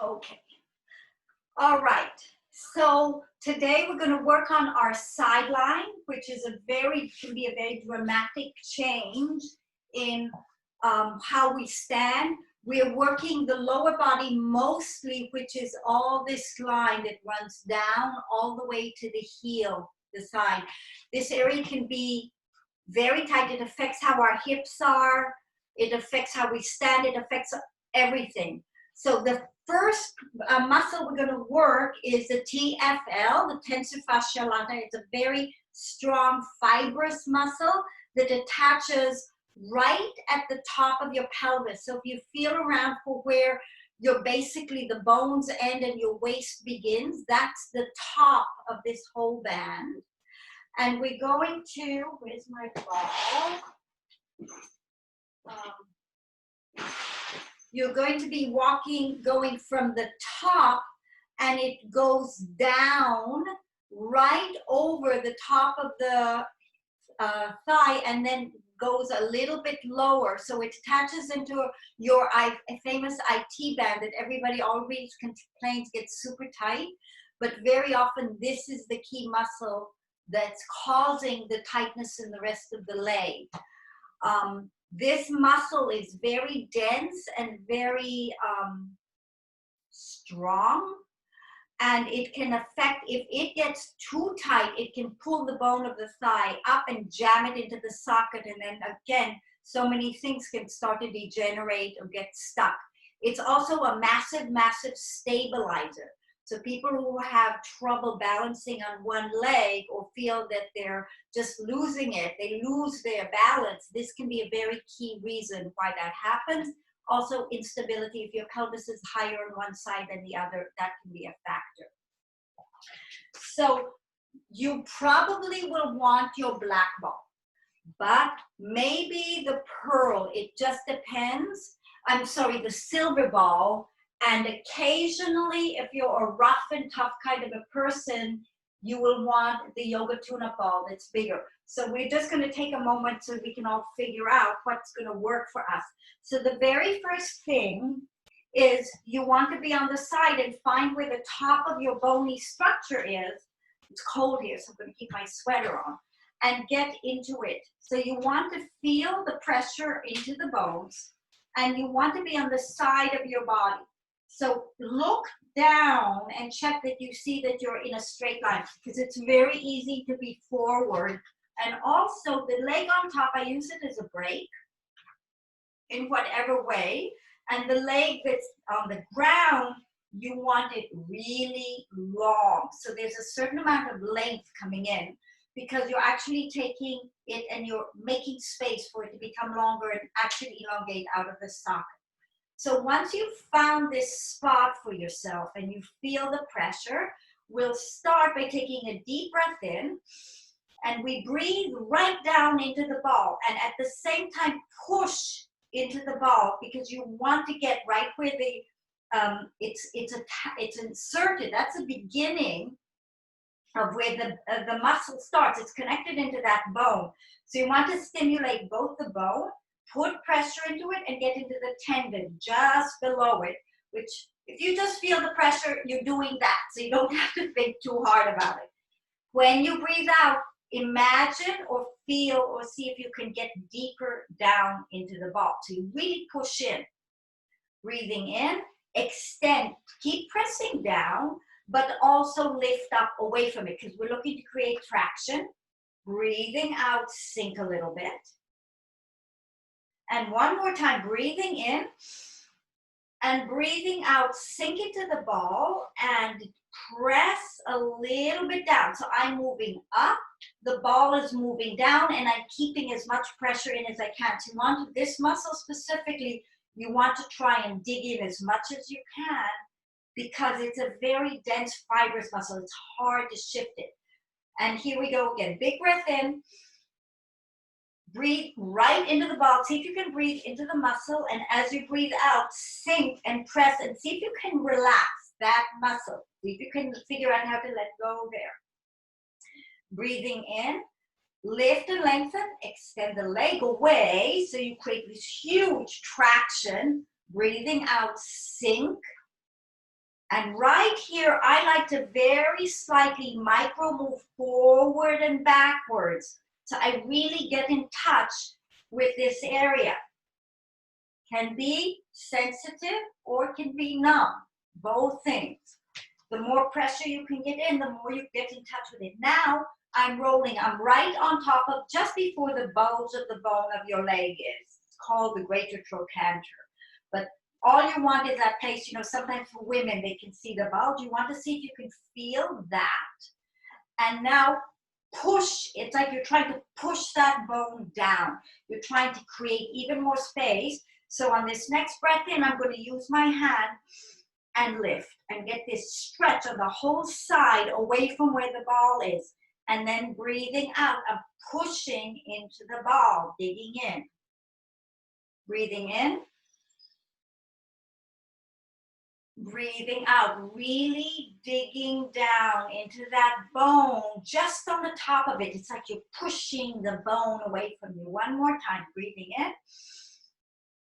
Okay. All right. So today we're going to work on our sideline, which is can be a very dramatic change in how we stand. We're working the lower body mostly, which is all this line that runs down all the way to the heel, the side. This area can be very tight. It affects how our hips are. It affects how we stand. It affects everything. So the first muscle we're going to work is the TFL, the Tensor Fascia Latae. It's a very strong, fibrous muscle that attaches right at the top of your pelvis. So if you feel around for where basically the bones end and your waist begins, that's the top of this whole band. And we're going to, where's my ball? You're going to be going from the top, and it goes down right over the top of the thigh and then goes a little bit lower. So it attaches into your famous IT band that everybody always complains gets super tight. But very often this is the key muscle that's causing the tightness in the rest of the leg. This muscle is very dense and very strong, and it can affect, if it gets too tight, it can pull the bone of the thigh up and jam it into the socket, and then again, so many things can start to degenerate or get stuck. It's also a massive, massive stabilizer. So people who have trouble balancing on one leg or feel that they're just losing it, they lose their balance, this can be a very key reason why that happens. Also instability, if your pelvis is higher on one side than the other, that can be a factor. So you probably will want your black ball, but maybe the pearl, it just depends. I'm sorry, the silver ball. And occasionally, if you're a rough and tough kind of a person, you will want the yoga tune-up ball that's bigger. So we're just going to take a moment so we can all figure out what's going to work for us. So the very first thing is you want to be on the side and find where the top of your bony structure is. It's cold here, so I'm going to keep my sweater on. And get into it. So you want to feel the pressure into the bones, and you want to be on the side of your body. So look down and check that you see that you're in a straight line, because it's very easy to be forward. And also the leg on top, I use it as a break in whatever way. And the leg that's on the ground, you want it really long. So there's a certain amount of length coming in, because you're actually taking it and you're making space for it to become longer and actually elongate out of the socket. So once you've found this spot for yourself and you feel the pressure, we'll start by taking a deep breath in, and we breathe right down into the ball, and at the same time push into the ball, because you want to get right where the it's inserted. That's the beginning of where the muscle starts. It's connected into that bone. So you want to stimulate both the bone, put pressure into it, and get into the tendon just below it, which if you just feel the pressure, you're doing that. So you don't have to think too hard about it. When you breathe out, imagine or feel or see if you can get deeper down into the ball. So you really push in. Breathing in, extend, keep pressing down, but also lift up away from it, because we're looking to create traction. Breathing out, sink a little bit. And one more time, breathing in and breathing out, sink into the ball and press a little bit down. So I'm moving up, the ball is moving down, and I'm keeping as much pressure in as I can. So you want this muscle specifically, you want to try and dig in as much as you can, because it's a very dense fibrous muscle. It's hard to shift it. And here we go again. Big breath in. Breathe right into the ball. See if you can breathe into the muscle, and as you breathe out, sink and press, and see if you can relax that muscle. See if you can figure out how to let go there. Breathing in, lift and lengthen, extend the leg away so you create this huge traction. Breathing out, sink, And right here, I like to very slightly micro move forward and backwards. So I really get in touch with this area. Can be sensitive or can be numb, both things. The more pressure you can get in, the more you get in touch with it. Now I'm rolling, I'm right on top of, just before the bulge of the bone of your leg is. It's called the greater trochanter. But all you want is that place, you know, sometimes for women, they can see the bulge. You want to see if you can feel that. And now push, it's like you're trying to push that bone down. You're trying to create even more space. So on this next breath in, I'm going to use my hand and lift and get this stretch of the whole side away from where the ball is. And then breathing out, I'm pushing into the ball, digging in. Breathing in. Breathing out, really digging down into that bone, just on the top of it. It's like you're pushing the bone away from you. One more time, breathing in.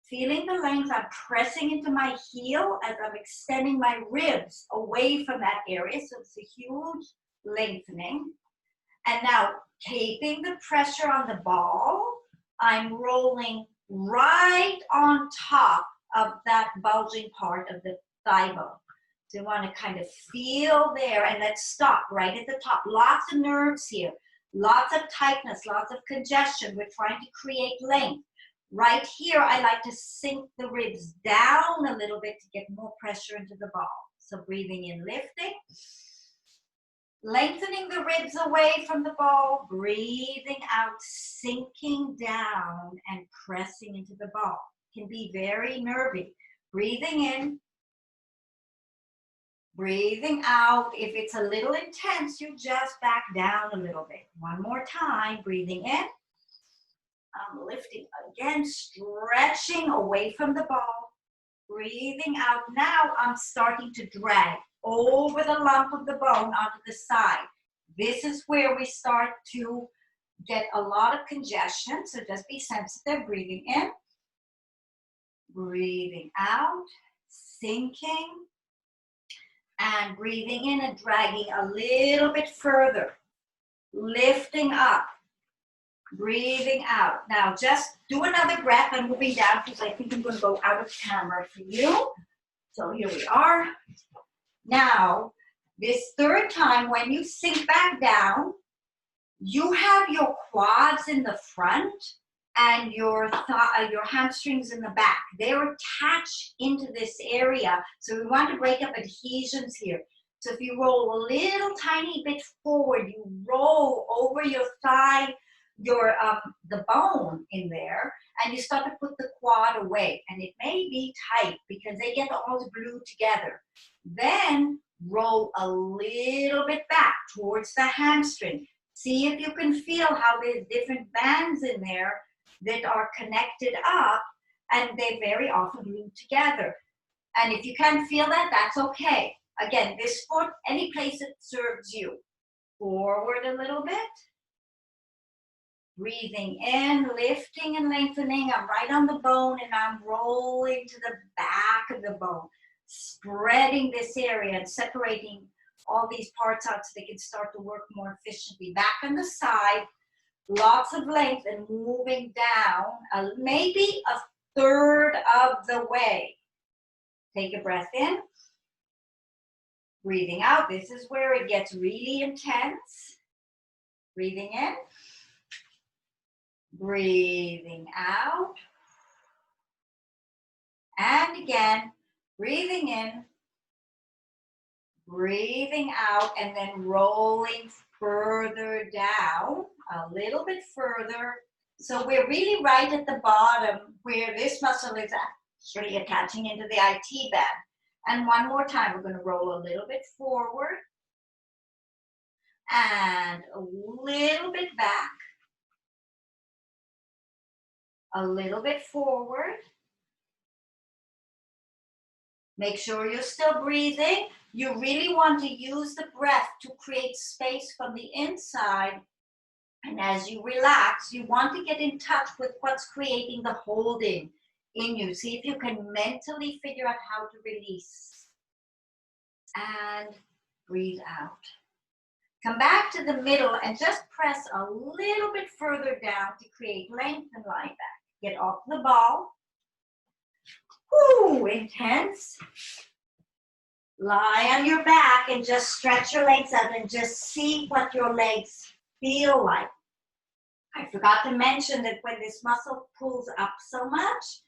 Feeling the length, I'm pressing into my heel as I'm extending my ribs away from that area. So it's a huge lengthening. And now, keeping the pressure on the ball, I'm rolling right on top of that bulging part of the thigh bone. So you want to kind of feel there, and let's stop right at the top. Lots of nerves here, lots of tightness, lots of congestion. We're trying to create length. Right here, I like to sink the ribs down a little bit to get more pressure into the ball. So breathing in, lifting. Lengthening the ribs away from the ball, breathing out, sinking down and pressing into the ball. Can be very nervy. Breathing in, breathing out. If it's a little intense, you just back down a little bit. One more time, breathing in. I'm lifting again, stretching away from the ball. Breathing out. Now I'm starting to drag over the lump of the bone onto the side. This is where we start to get a lot of congestion, so just be sensitive. Breathing in, breathing out, sinking, and breathing in and dragging a little bit further, lifting up, breathing out. Now just do another breath. I'm moving down because I think I'm going to go out of camera for you. So here we are. Now, this third time, when you sink back down, you have your quads in the front and your hamstrings in the back. They're attached into this area. So we want to break up adhesions here. So if you roll a little tiny bit forward, you roll over your thigh, the bone in there, and you start to put the quad away. And it may be tight because they get all glued together. Then roll a little bit back towards the hamstring. See if you can feel how there's different bands in there that are connected up, and they very often glue together. And if you can't feel that, that's okay. Again, this foot, any place that serves you. Forward a little bit. Breathing in, lifting and lengthening. I'm right on the bone and I'm rolling to the back of the bone, spreading this area and separating all these parts out so they can start to work more efficiently. Back on the side, lots of length and moving down, maybe a third of the way. Take a breath in. Breathing out. This is where it gets really intense. Breathing in. Breathing out. And again, breathing in, breathing out, and then rolling further down, a little bit further. So we're really right at the bottom where this muscle is actually attaching into the IT band. And one more time, we're going to roll a little bit forward and a little bit back. A little bit forward. Make sure you're still breathing. You really want to use the breath to create space from the inside. And as you relax, you want to get in touch with what's creating the holding in you. See if you can mentally figure out how to release. and breathe out. Come back to the middle and just press a little bit further down to create length and lie back. Get off the ball. Whoo, intense. Lie on your back and just stretch your legs out and just see what your legs feel like. I forgot to mention that when this muscle pulls up so much,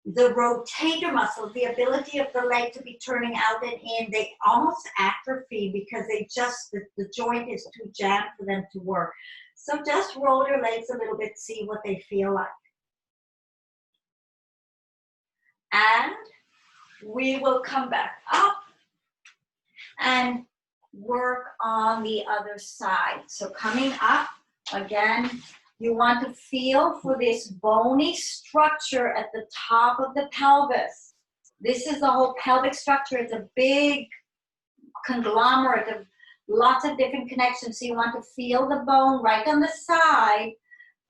the rotator muscle, the ability of the leg to be turning out and in, they almost atrophy because they just, the joint is too jammed for them to work. So just roll your legs a little bit, see what they feel like. And we will come back up and work on the other side. So coming up, again, you want to feel for this bony structure at the top of the pelvis. This is the whole pelvic structure. It's a big conglomerate of lots of different connections. So you want to feel the bone right on the side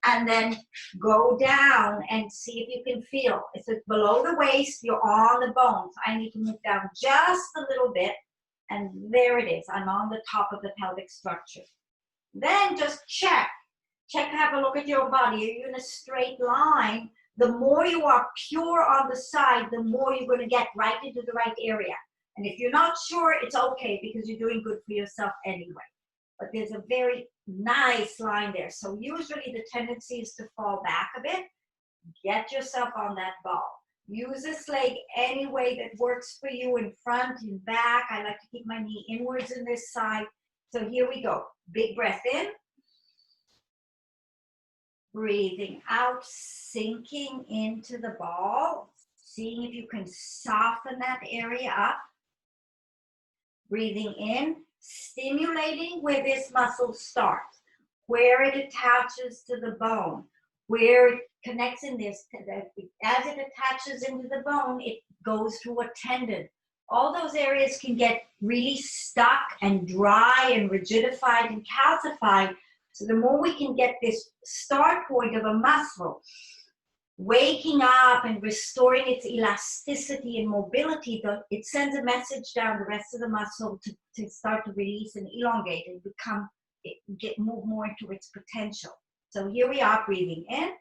and then go down and see if you can feel. If it's below the waist, you're on the bones. I need to move down just a little bit. And there it is. I'm on the top of the pelvic structure. Then just check. Have a look at your body. Are you in a straight line? The more you are pure on the side, the more you're going to get right into the right area. And if you're not sure, it's okay because you're doing good for yourself anyway. But there's a very nice line there. So usually the tendency is to fall back a bit. Get yourself on that ball. Use this leg any way that works for you, in front, in back. I like to keep my knee inwards in this side. So here we go. Big breath in. Breathing out, sinking into the ball. Seeing if you can soften that area up. Breathing in, stimulating where this muscle starts, where it attaches to the bone, where it connects in this. As it attaches into the bone, it goes through a tendon. All those areas can get really stuck and dry and rigidified and calcified. So the more we can get this start point of a muscle waking up and restoring its elasticity and mobility, it sends a message down the rest of the muscle to start to release and elongate and move more into its potential. So here we are, breathing in,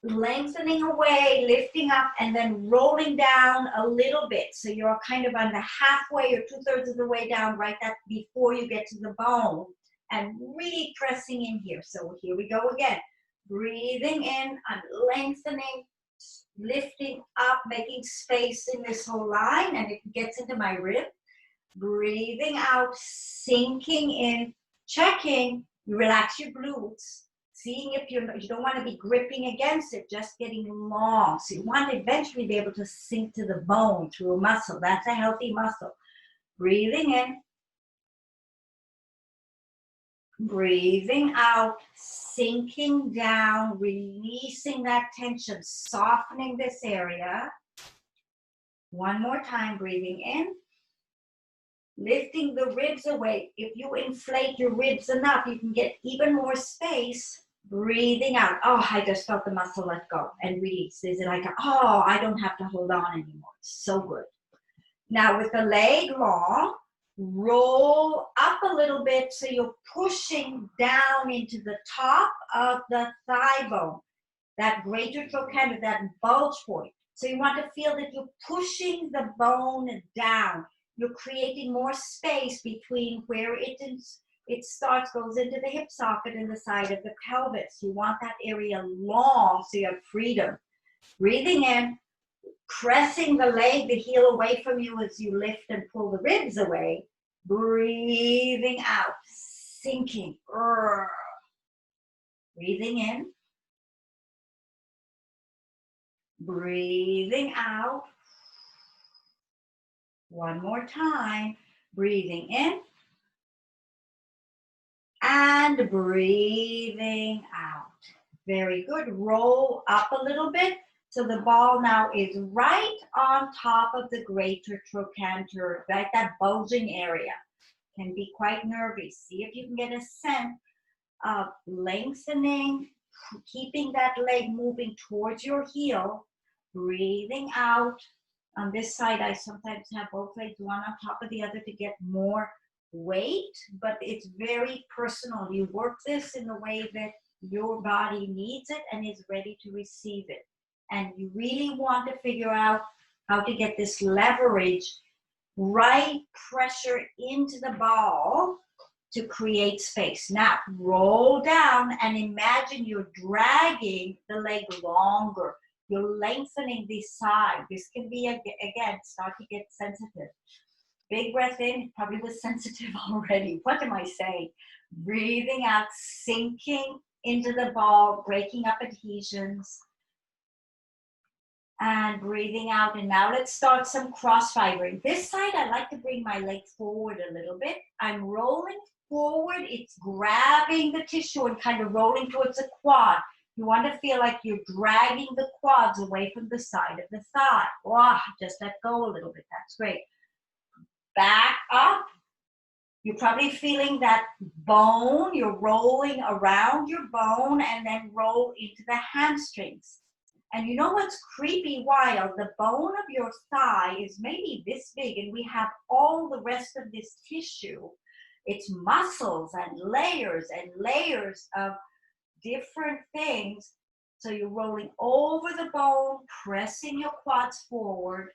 lengthening away, lifting up, and then rolling down a little bit. So you're kind of on the halfway or 2/3 of the way down, right that before you get to the bone, and really pressing in here. So here we go again. Breathing in, I'm lengthening, lifting up, making space in this whole line, and it gets into my rib. Breathing out, sinking in, checking, you relax your glutes, seeing if you don't want to be gripping against it, just getting long. So you want to eventually be able to sink to the bone through a muscle. That's a healthy muscle. Breathing in. Breathing out, sinking down, releasing that tension, softening this area. One more time, breathing in. Lifting the ribs away. If you inflate your ribs enough, you can get even more space. Breathing out. Oh, I just felt the muscle let go and release. Is it like, oh, I don't have to hold on anymore. So good. Now with the leg long, roll up a little bit so you're pushing down into the top of the thigh bone, that greater trochanter, that bulge point. So you want to feel that you're pushing the bone down. You're creating more space between where it starts, goes into the hip socket and the side of the pelvis. You want that area long so you have freedom. Breathing in. Pressing the leg, the heel away from you as you lift and pull the ribs away. Breathing out, sinking. Breathing in. Breathing out. One more time. Breathing in. And breathing out. Very good. Roll up a little bit. So the ball now is right on top of the greater trochanter, right? That bulging area can be quite nervy. See if you can get a sense of lengthening, keeping that leg moving towards your heel, breathing out. On this side, I sometimes have both legs, one on top of the other to get more weight, but it's very personal. You work this in the way that your body needs it and is ready to receive it. And you really want to figure out how to get this leverage, right pressure into the ball to create space. Now, roll down and imagine you're dragging the leg longer. You're lengthening the side. This can be, again, start to get sensitive. Big breath in, probably was sensitive already. What am I saying? Breathing out, sinking into the ball, breaking up adhesions. And breathing out. And now let's start some cross fibering. This side, I like to bring my leg forward a little bit. I'm rolling forward. It's grabbing the tissue and kind of rolling towards the quad. You want to feel like you're dragging the quads away from the side of the thigh. Wow, just let go a little bit. That's great. Back up. You're probably feeling that bone. You're rolling around your bone and then roll into the hamstrings. And you know what's creepy wild? The bone of your thigh is maybe this big, and we have all the rest of this tissue. It's muscles and layers of different things. So you're rolling over the bone, pressing your quads forward.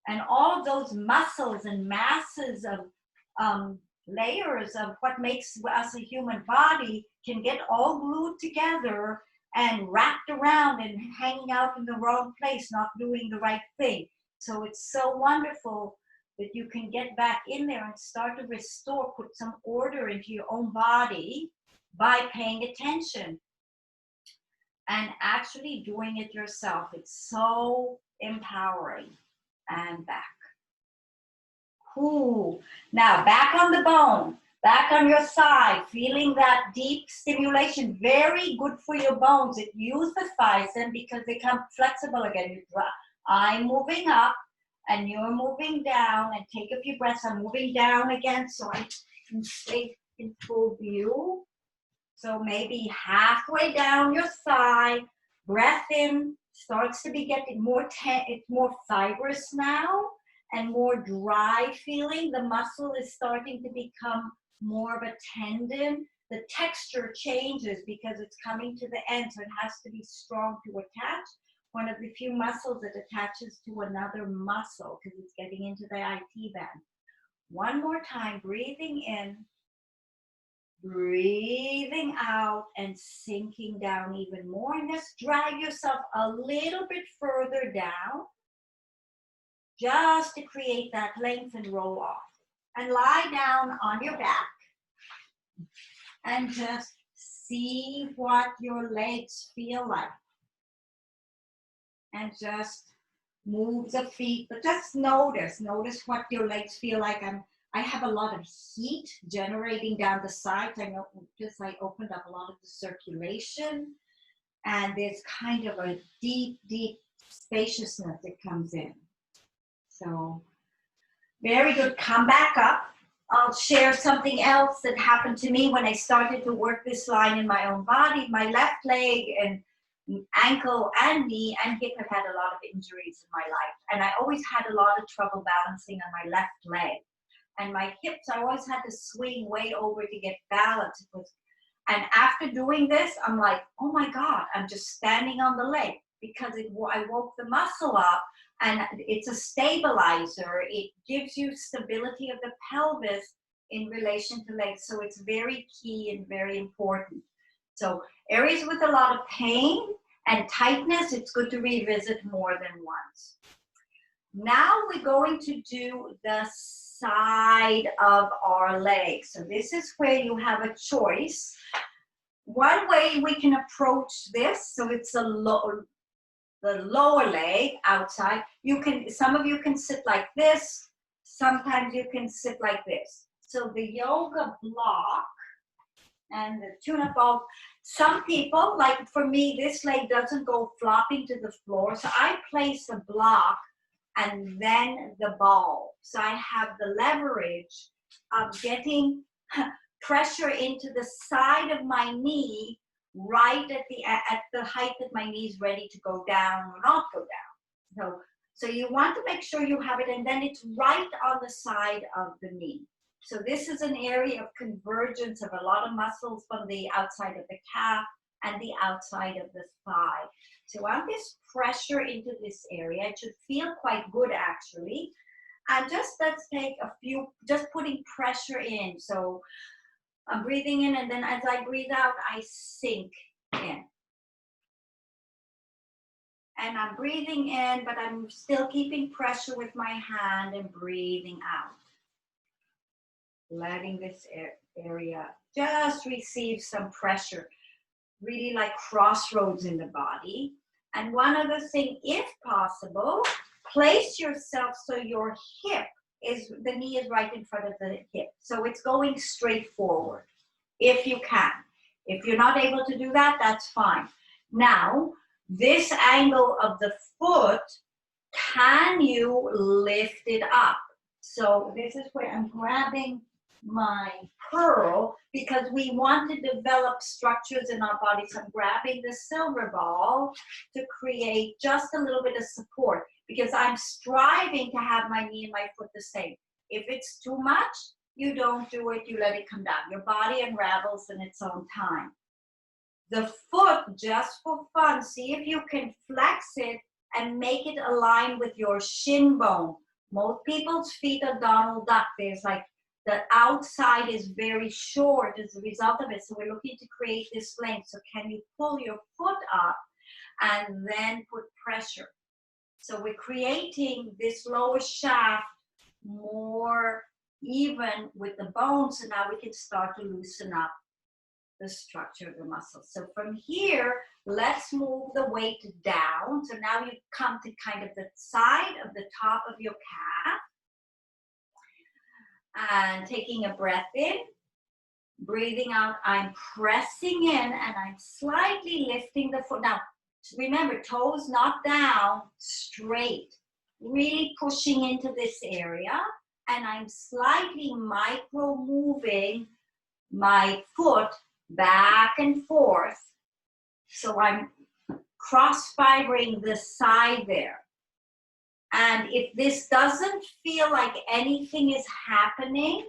And all of those muscles and masses of layers of what makes us a human body can get all glued together and wrapped around and hanging out in the wrong place, not doing the right thing. So it's so wonderful that you can get back in there and start to restore, put some order into your own body by paying attention and actually doing it yourself. It's so empowering. And back. Ooh. Now back on the bone. Back on your side, feeling that deep stimulation, very good for your bones. It eutrophies them because they become flexible again. I'm moving up and you're moving down, and take a few breaths. I'm moving down again so I can stay in full view. So maybe halfway down your thigh, breath in, starts to be getting more, it's more fibrous now and more dry feeling. The muscle is starting to become more of a tendon. The texture changes because it's coming to the end, so it has to be strong to attach. One of the few muscles that attaches to another muscle because it's getting into the IT band. One more time, breathing in, breathing out, and sinking down even more. And just drag yourself a little bit further down just to create that length and roll off. And lie down on your back and just see what your legs feel like. And just move the feet, but just notice what your legs feel like. I have a lot of heat generating down the sides. I know just I opened up a lot of the circulation, and there's kind of a deep spaciousness that comes in. So very good. Come back up. I'll share something else that happened to me when I started to work this line in my own body. My left leg and ankle and knee and hip have had a lot of injuries in my life, and I always had a lot of trouble balancing on my left leg. And my hips, I always had to swing way over to get balance. And after doing this, I'm like, oh my God, I'm just standing on the leg because I woke the muscle up, and it's a stabilizer. It gives you stability of the pelvis in relation to legs. So it's very key and very important. So areas with a lot of pain and tightness, it's good to revisit more than once. Now we're going to do the side of our leg. So this is where you have a choice. One way we can approach this, so it's the lower leg outside. Some of you can sit like this. Sometimes you can sit like this. So the yoga block and the tune-up ball. Some people, like for me, this leg doesn't go flopping to the floor. So I place a block and then the ball. So I have the leverage of getting pressure into the side of my knee right at the height that my knee is ready to go down or not go down. So you want to make sure you have it, and then it's right on the side of the knee. So this is an area of convergence of a lot of muscles from the outside of the calf and the outside of the thigh. So I want this pressure into this area. It should feel quite good actually. And just let's take a few, just putting pressure in. So I'm breathing in, and then as I breathe out, I sink in. And I'm breathing in, but I'm still keeping pressure with my hand and breathing out. Letting this area just receive some pressure, really like crossroads in the body. And one other thing, if possible, place yourself so your hip is, the knee is right in front of the hip. So it's going straight forward, if you can. If you're not able to do that, that's fine. Now, this angle of the foot, can you lift it up? So this is where I'm grabbing my pearl, because we want to develop structures in our body. So I'm grabbing the silver ball to create just a little bit of support, because I'm striving to have my knee and my foot the same. If it's too much, you don't do it, you let it come down. Your body unravels in its own time. The foot, just for fun, see if you can flex it and make it align with your shin bone. Most people's feet are Donald Duck. There's like, the outside is very short as a result of it. So we're looking to create this length. So can you pull your foot up and then put pressure? So we're creating this lower shaft more even with the bones. So now we can start to loosen up the structure of the muscles. So from here, let's move the weight down. So now you come to kind of the side of the top of your calf. And taking a breath in, breathing out, I'm pressing in and I'm slightly lifting the foot. Now, remember, toes not down, straight. Really pushing into this area. And I'm slightly micro moving my foot back and forth. So I'm cross-fibering the side there. And if this doesn't feel like anything is happening,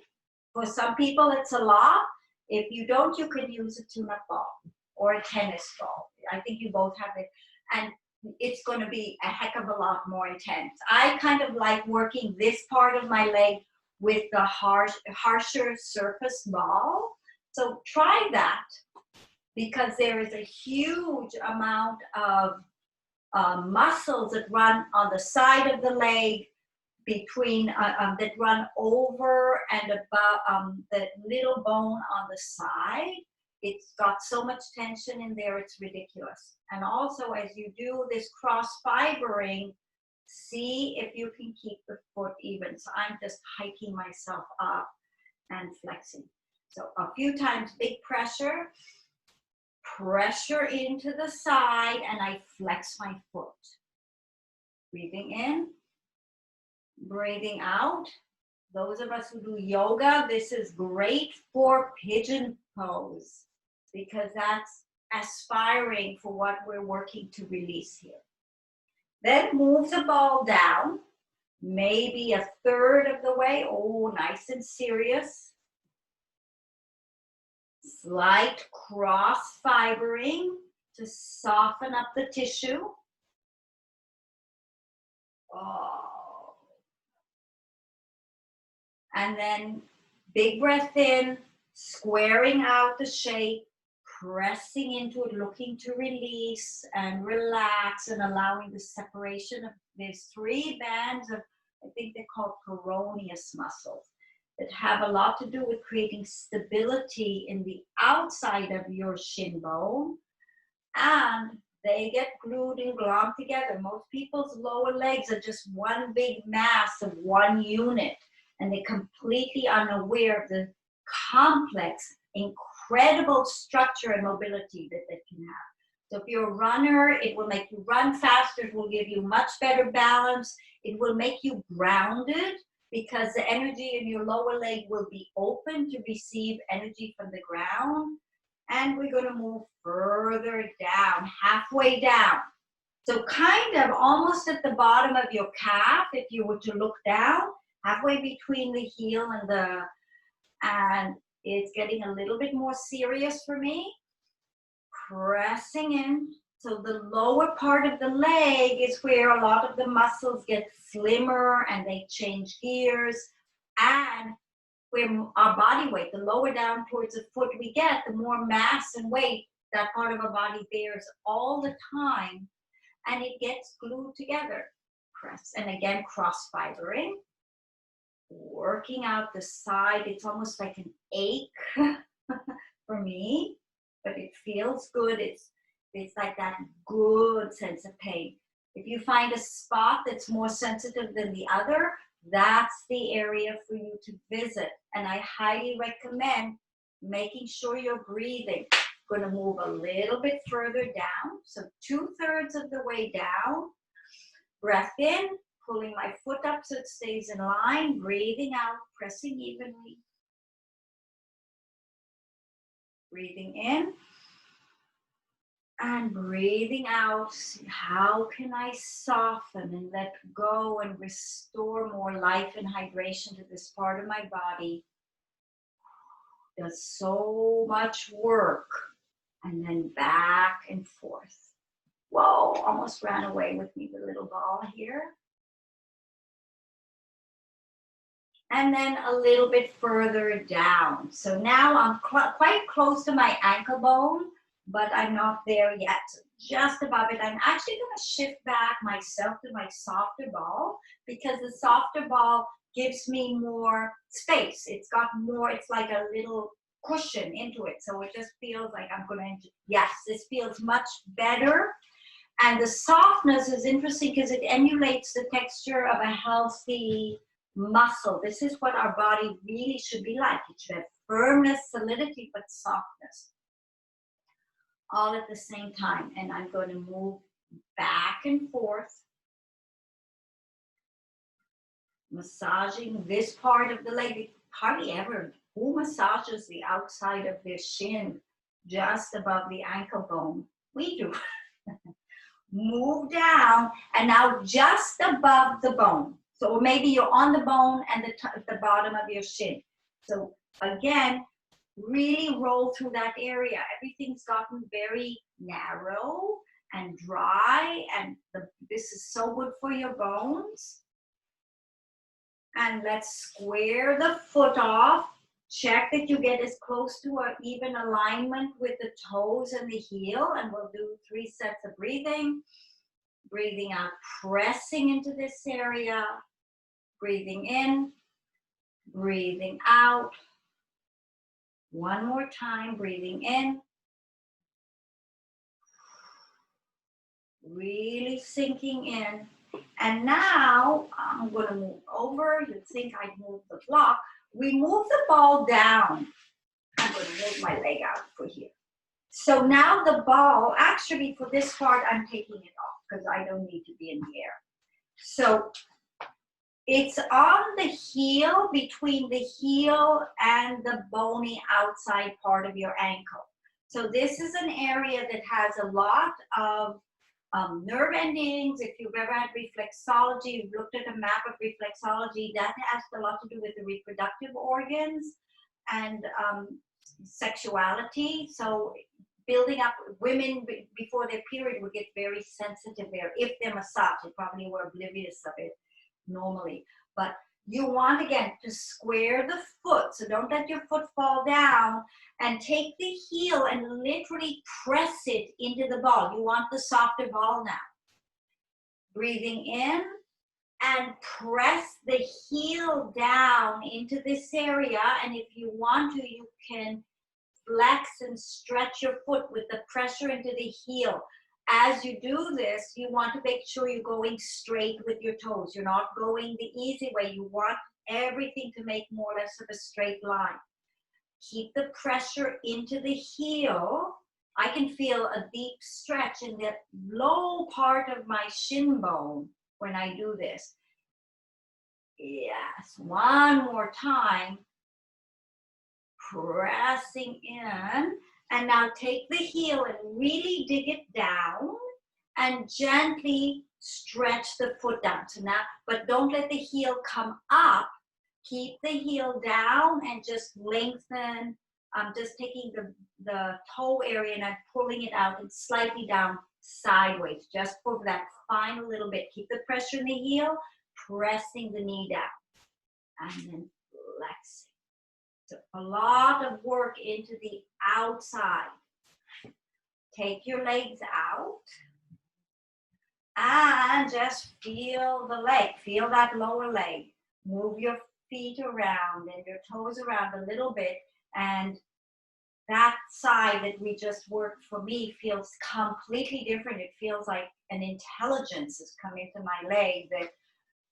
for some people it's a lot. If you don't, you can use a tune-up ball or a tennis ball. I think you both have it. And it's going to be a heck of a lot more intense. I kind of like working this part of my leg with the harsher surface ball. So try that, because there is a huge amount of muscles that run on the side of the leg, between that run over and above the little bone on the side. It's got so much tension in there, it's ridiculous. And also, as you do this cross fibering, see if you can keep the foot even. So I'm just hiking myself up and flexing. So a few times, big pressure. Pressure into the side, and I flex my foot. Breathing in, breathing out. Those of us who do yoga, this is great for pigeon pose, because that's aspiring for what we're working to release here. Then move the ball down, maybe a third of the way. Oh, nice and serious. Slight cross fibering to soften up the tissue. Oh. And then big breath in, squaring out the shape, pressing into it, looking to release and relax, and allowing the separation of these three bands of, I think they're called Peroneus muscles, that have a lot to do with creating stability in the outside of your shin bone, and they get glued and glommed together. Most people's lower legs are just one big mass of one unit, and they're completely unaware of the complex, incredible structure and mobility that they can have. So if you're a runner, it will make you run faster, it will give you much better balance, it will make you grounded, because the energy in your lower leg will be open to receive energy from the ground. And we're going to move further down, halfway down. So kind of almost at the bottom of your calf, if you were to look down, halfway between the heel and it's getting a little bit more serious for me. Pressing in. So the lower part of the leg is where a lot of the muscles get slimmer and they change gears. And where our body weight, the lower down towards the foot we get, the more mass and weight that part of our body bears all the time. And it gets glued together. Press. And again, cross fibering. Working out the side. It's almost like an ache for me, but it feels good. It's like that good sense of pain. If you find a spot that's more sensitive than the other, that's the area for you to visit. And I highly recommend making sure you're breathing. I'm going to move a little bit further down. So 2/3 of the way down. Breath in, pulling my foot up so it stays in line. Breathing out, pressing evenly. Breathing in. And breathing out, how can I soften and let go and restore more life and hydration to this part of my body? Does so much work. And then back and forth. Whoa, almost ran away with me, the little ball here. And then a little bit further down. So now I'm quite close to my ankle bone, but I'm not there yet. Just above it. I'm actually going to shift back myself to my softer ball because the softer ball gives me more space. It's got more, it's like a little cushion into it. So it just feels like I'm going to, yes, this feels much better. And the softness is interesting because it emulates the texture of a healthy muscle. This is what our body really should be like. It should have firmness, solidity, but softness. All at the same time. And I'm going to move back and forth. Massaging this part of the leg. Hardly ever. Who massages the outside of their shin just above the ankle bone? We do. Move down and now just above the bone. So maybe you're on the bone and the bottom of your shin. So again, really roll through that area. Everything's gotten very narrow and dry, and this is so good for your bones. And let's square the foot off. Check that you get as close to an even alignment with the toes and the heel, and we'll do 3 sets of breathing. Breathing out, pressing into this area. Breathing in, breathing out. One more time, breathing in. Really sinking in. And now I'm going to move over. You'd think I'd move the block. We move the ball down. I'm going to move my leg out for here. So now the ball, actually for this part, I'm taking it off because I don't need to be in the air. So it's on the heel, between the heel and the bony outside part of your ankle. So this is an area that has a lot of nerve endings. If you've ever had reflexology, you've looked at a map of reflexology, that has a lot to do with the reproductive organs and sexuality. So building up, women before their period would get very sensitive there. If they're massaged, they probably were oblivious of it normally. But you want, again, to square the foot. So don't let your foot fall down, and take the heel and literally press it into the ball. You want the softer ball now. Breathing in and press the heel down into this area. And if you want to, you can flex and stretch your foot with the pressure into the heel. As you do this, you want to make sure you're going straight with your toes. You're not going the easy way. You want everything to make more or less of a straight line. Keep the pressure into the heel. I can feel a deep stretch in the low part of my shin bone when I do this. Yes, one more time. Pressing in. And now take the heel and really dig it down and gently stretch the foot down. So now, but don't let the heel come up. Keep the heel down and just lengthen. I'm just taking the toe area and I'm pulling it out and slightly down sideways, just for that final little bit. Keep the pressure in the heel, pressing the knee down, and then flexing. So a lot of work into the outside. Take your legs out and just feel the leg. Feel that lower leg. Move your feet around and your toes around a little bit, and that side that we just worked for me feels completely different. It feels like an intelligence has come into my leg that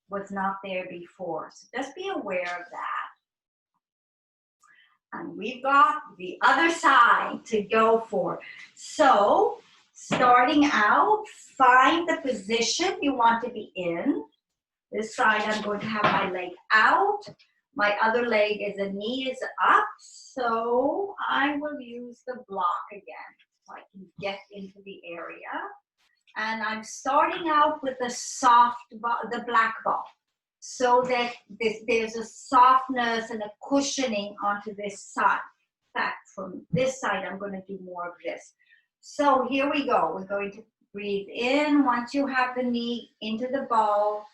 was not there before. So just be aware of that. And we've got the other side to go for. So starting out, find the position you want to be in. This side, I'm going to have my leg out. My other leg is, the knee is up. So I will use the block again so I can get into the area. And I'm starting out with the soft ball, the black ball, so that there's a softness and a cushioning onto this side. In fact, from this side, I'm going to do more of this. So here we go. We're going to breathe in once you have the knee into the ball.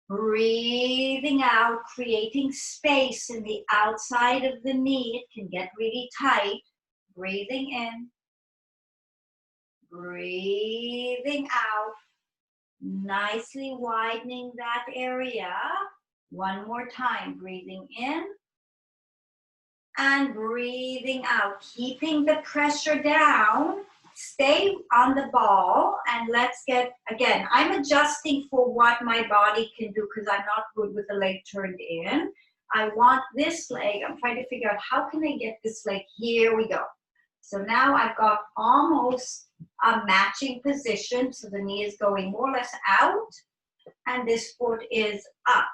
Breathing out, creating space in the outside of the knee. It can get really tight. Breathing in. Breathing out. Nicely widening that area. One more time. Breathing in. And breathing out. Keeping the pressure down. Stay on the ball, and let's get, again, I'm adjusting for what my body can do because I'm not good with the leg turned in. I want this leg, I'm trying to figure out how can I get this leg, here we go. So now I've got almost a matching position, so the knee is going more or less out, and this foot is up.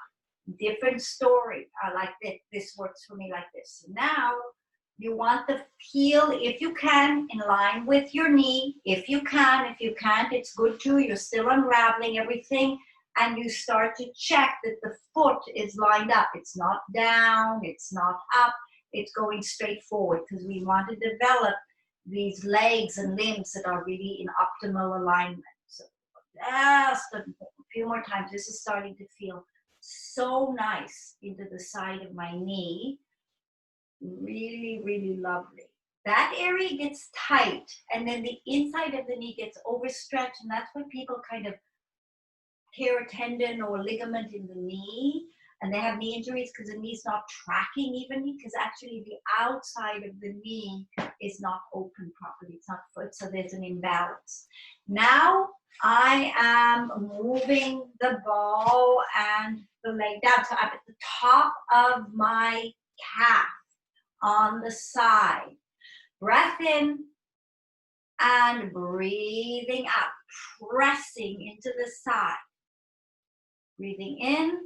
Different story, I like that, this works for me like this. So now, you want the heel, if you can, in line with your knee. If you can, if you can't, it's good too. You're still unraveling everything. And you start to check that the foot is lined up. It's not down, it's not up, it's going straight forward. Because we want to develop these legs and limbs that are really in optimal alignment. So just a few more times. This is starting to feel so nice into the side of my knee. Really, really lovely. That area gets tight, and then the inside of the knee gets overstretched, and that's when people kind of tear a tendon or ligament in the knee, and they have knee injuries because the knee's not tracking evenly, because actually the outside of the knee is not open properly. It's not foot, so there's an imbalance. Now I am moving the ball and the leg down. So I'm at the top of my calf. On the side. Breath in and breathing out, pressing into the side. Breathing in,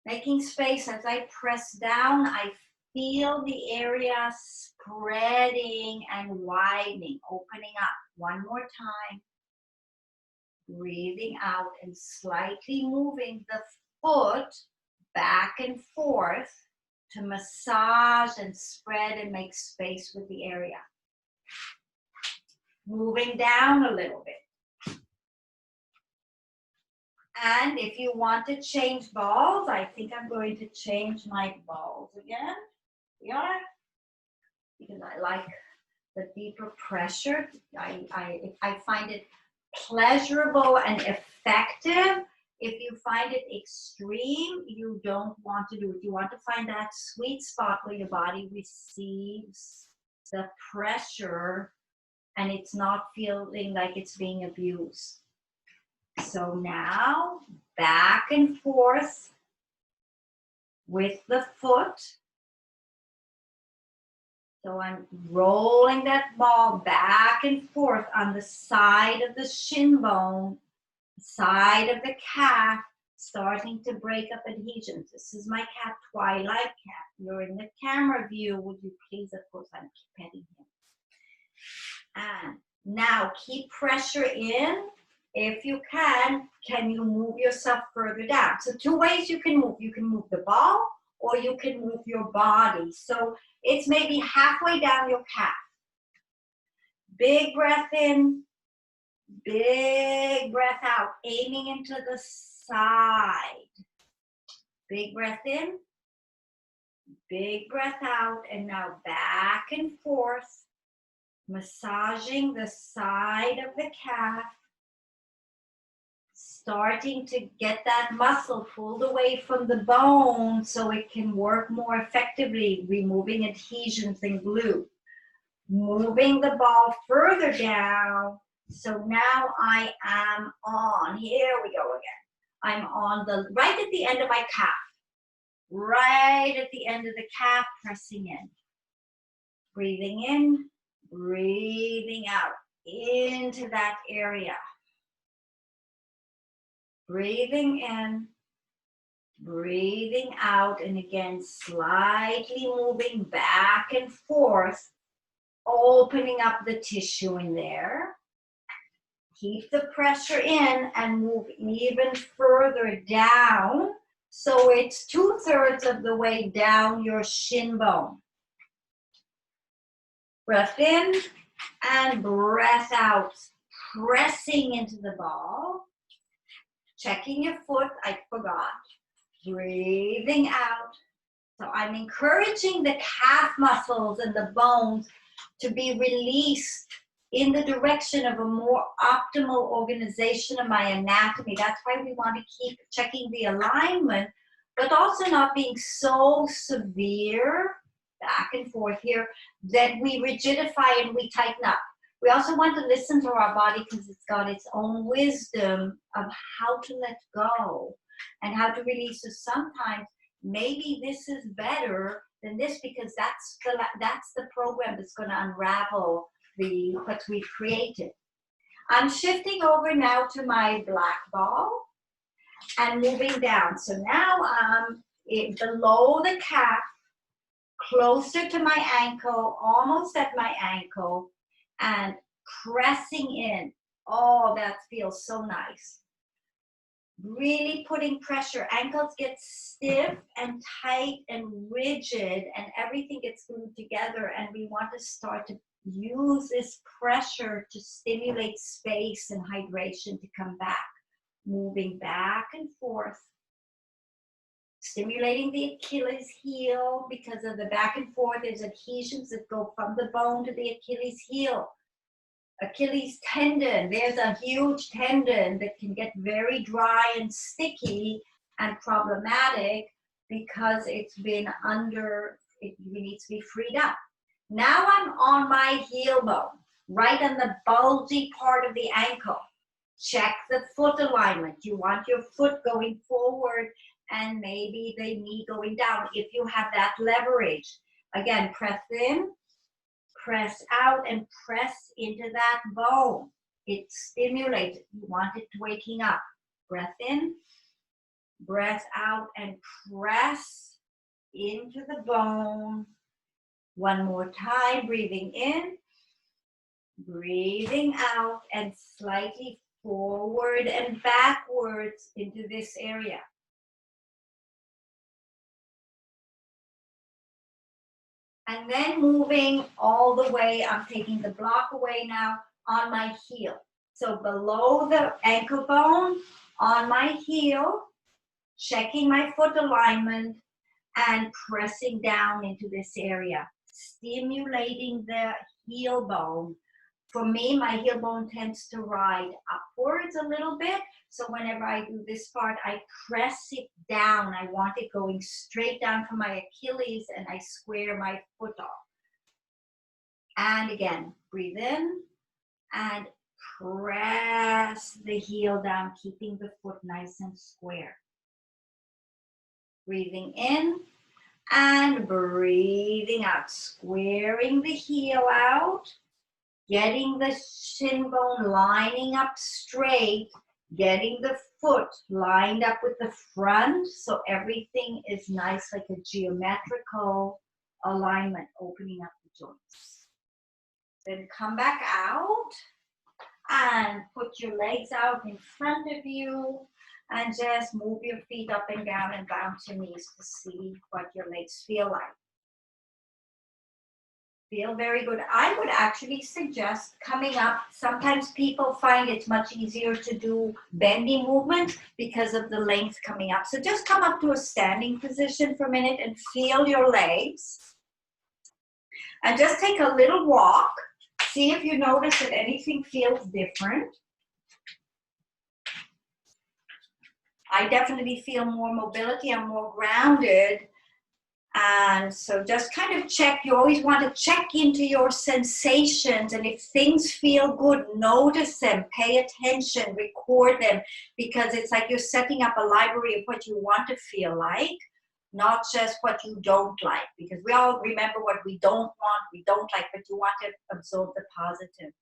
making space as I press down. I feel the area spreading and widening, opening up. One more time. Breathing out and slightly moving the foot back and forth to massage and spread and make space with the area. Moving down a little bit. And if you want to change balls, I think I'm going to change my balls again. Yeah, because I like the deeper pressure. I find it pleasurable and effective. If you find it extreme, you don't want to do it. You want to find that sweet spot where your body receives the pressure and it's not feeling like it's being abused. So now, back and forth with the foot. So I'm rolling that ball back and forth on the side of the shin bone, side of the calf, starting to break up adhesions. This is my cat, Twilight Cat. You're in the camera view. Would you please, of course, I'm petting him. And Now keep pressure in. If you can you move yourself further down? So two ways you can move. You can move the ball or you can move your body. So it's maybe halfway down your calf. Big breath in, big breath out, aiming into the side. Big breath in, big breath out, and now back and forth, massaging the side of the calf, starting to get that muscle pulled away from the bone so it can work more effectively, removing adhesions and glue. Moving the ball further down. So now I am on, here we go again. I'm on the, right at the end of my calf. Right at the end of the calf, pressing in. Breathing in, breathing out into that area. Breathing in, breathing out, and again, slightly moving back and forth, opening up the tissue in there. Keep the pressure in and move even further down. So it's 2/3 of the way down your shin bone. Breath in and breath out, pressing into the ball. Checking your foot, I forgot. Breathing out. So I'm encouraging the calf muscles and the bones to be released in the direction of a more optimal organization of my anatomy. That's why we want to keep checking the alignment, but also not being so severe, back and forth here, that we rigidify and we tighten up. We also want to listen to our body because it's got its own wisdom of how to let go and how to release. So sometimes maybe this is better than this because that's the program that's going to unravel what we've created. I'm shifting over now to my black ball and moving down. So now I'm below the calf, closer to my ankle, almost at my ankle, and pressing in. Oh, that feels so nice. Really putting pressure. Ankles get stiff and tight and rigid, and everything gets glued together, and we want to start to use this pressure to stimulate space and hydration to come back. Moving back and forth. Stimulating the Achilles heel because of the back and forth. There's adhesions that go from the bone to the Achilles heel. Achilles tendon, there's a huge tendon that can get very dry and sticky and problematic because it's been it needs to be freed up. Now I'm on my heel bone, right on the bulgy part of the ankle. Check the foot alignment. You want your foot going forward and maybe the knee going down if you have that leverage. Again, press in, press out, and press into that bone. It's stimulated. You want it waking up. Breath in, breath out, and press into the bone. One more time, breathing in, breathing out, and slightly forward and backwards into this area. And then moving all the way, I'm taking the block away now on my heel. So below the ankle bone, on my heel, checking my foot alignment and pressing down into this area, stimulating the heel bone. For me, my heel bone tends to ride upwards a little bit. So whenever I do this part, I press it down. I want it going straight down from my Achilles and I square my foot off. And again, breathe in and press the heel down, keeping the foot nice and square. Breathing in and breathing out, squaring the heel out. Getting the shin bone lining up straight, getting the foot lined up with the front so everything is nice like a geometrical alignment, opening up the joints. Then come back out And put your legs out in front of you and just move your feet up and down and bounce your knees to see what your legs feel like. Feel very good. I would actually suggest coming up. Sometimes people find it's much easier to do bendy movements because of the length coming up. So just come up to a standing position for a minute and feel your legs. And just take a little walk. See if you notice that anything feels different. I definitely feel more mobility. I'm more grounded. And so just kind of check. You always want to check into your sensations. And if things feel good, notice them, pay attention, record them. Because it's like you're setting up a library of what you want to feel like, not just what you don't like. Because we all remember what we don't want, we don't like, but you want to absorb the positive.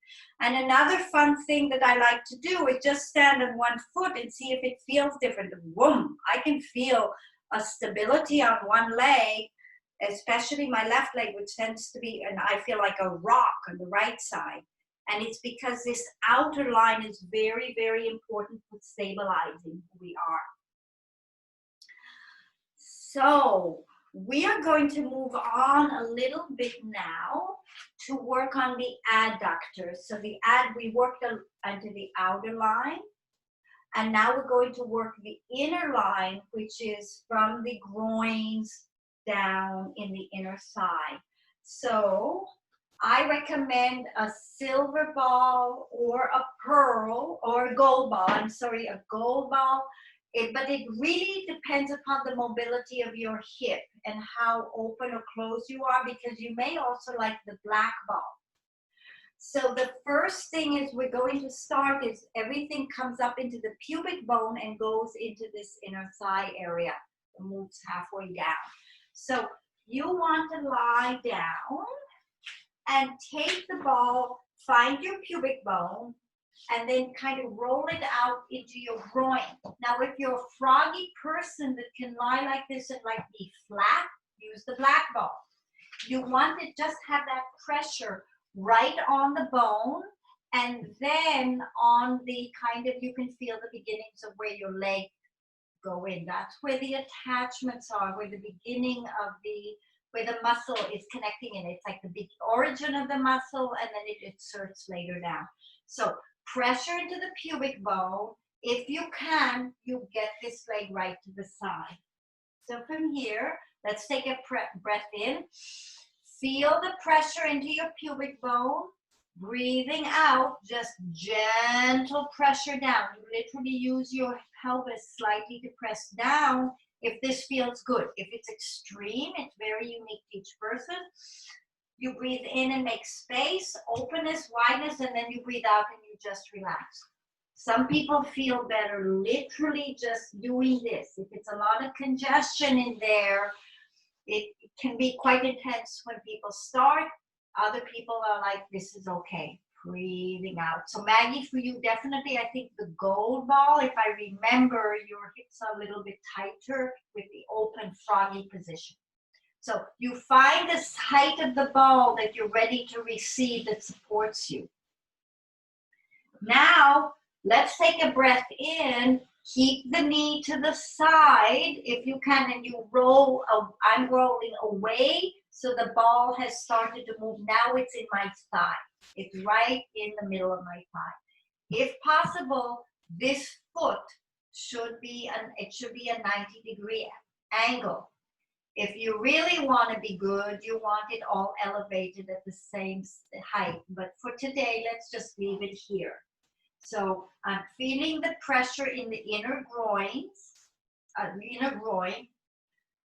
And another fun thing that I like to do is just stand on one foot and see if it feels different. Boom, I can feel a stability on one leg, especially my left leg, which tends to be, and I feel like a rock on the right side. And it's because this outer line is very, very important for stabilizing who we are. So we are going to move on a little bit now to work on the adductors. So we worked onto the outer line. And now we're going to work the inner line, which is from the groins down in the inner thigh. So I recommend a silver ball or a pearl or a gold ball. I'm sorry, a gold ball. But it really depends upon the mobility of your hip and how open or closed you are, because you may also like the black ball. So the first thing is we're going to start is everything comes up into the pubic bone and goes into this inner thigh area. It moves halfway down. So you want to lie down and take the ball, find your pubic bone, and then kind of roll it out into your groin. Now, if you're a froggy person that can lie like this and like be flat, use the black ball. You want to just have that pressure right on the bone, and then on the kind of, you can feel the beginnings of where your leg go in. That's where the attachments are, where the beginning of where the muscle is connecting in. It's like the big origin of the muscle, and then it inserts later down. So pressure into the pubic bone. If you can, you get this leg right to the side. So from here, let's take a breath in. Feel the pressure into your pubic bone. Breathing out, just gentle pressure down. You literally use your pelvis slightly to press down if this feels good. If it's extreme, it's very unique to each person. You breathe in and make space, openness, wideness, and then you breathe out and you just relax. Some people feel better literally just doing this. If it's a lot of congestion in there, it can be quite intense when people start. Other people are like, this is okay, breathing out. So Maggie, for you, definitely, I think the gold ball, if I remember, your hips are a little bit tighter with the open froggy position. So you find this height of the ball that you're ready to receive that supports you. Now, let's take a breath in. Keep the knee to the side if you can, and you roll. I'm rolling away, so the ball has started to move. Now it's in my thigh. It's right in the middle of my thigh. If possible, this foot should be a 90-degree angle. If you really want to be good, you want it all elevated at the same height. But for today, let's just leave it here. So I'm feeling the pressure in the inner groin,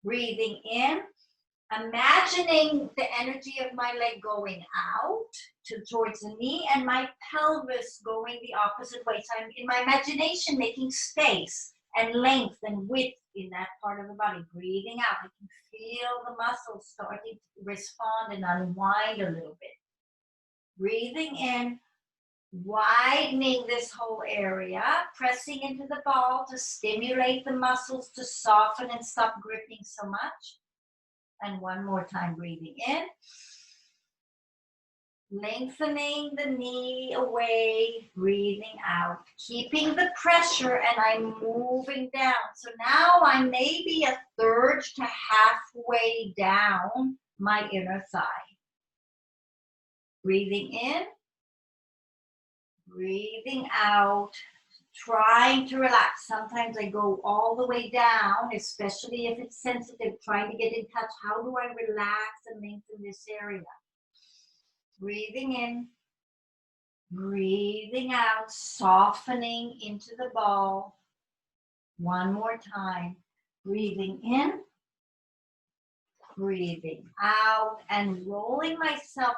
breathing in, imagining the energy of my leg going out towards the knee and my pelvis going the opposite way. So I'm in my imagination making space and length and width in that part of the body. Breathing out, I can feel the muscles starting to respond and unwind a little bit. Breathing in, widening this whole area, pressing into the ball to stimulate the muscles to soften and stop gripping so much. And one more time, breathing in. Lengthening the knee away, breathing out, keeping the pressure, and I'm moving down. So now I'm maybe a third to halfway down my inner thigh. Breathing in, breathing out, trying to relax. Sometimes I go all the way down, especially if it's sensitive, trying to get in touch. How do I relax and lengthen this area? Breathing in, breathing out, softening into the ball. One more time. Breathing in, breathing out, and rolling myself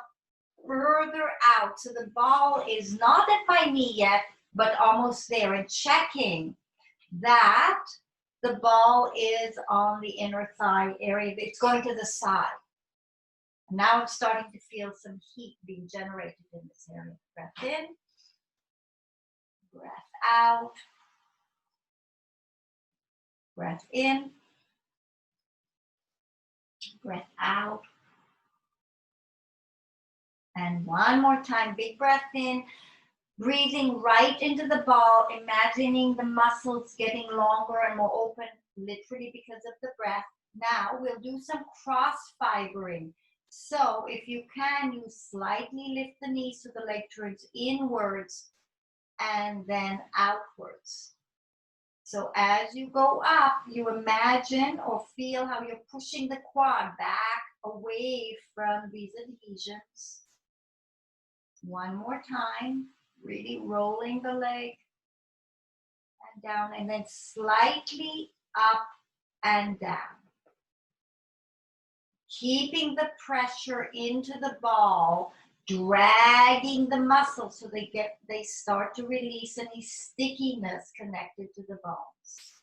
further out. So the ball is not at my knee yet, but almost there, and checking that the ball is on the inner thigh area. It's going to the side. Now I'm starting to feel some heat being generated in this area. Breath in, breath out, breath in, breath out. And one more time, big breath in, breathing right into the ball, imagining the muscles getting longer and more open, literally because of the breath. Now we'll do some cross fibering. So if you can, you slightly lift the knees so the leg turns inwards and then outwards. So as you go up, you imagine or feel how you're pushing the quad back away from these adhesions. One more time, really rolling the leg and down, and then slightly up and down. Keeping the pressure into the ball, dragging the muscles so they start to release any stickiness connected to the bones.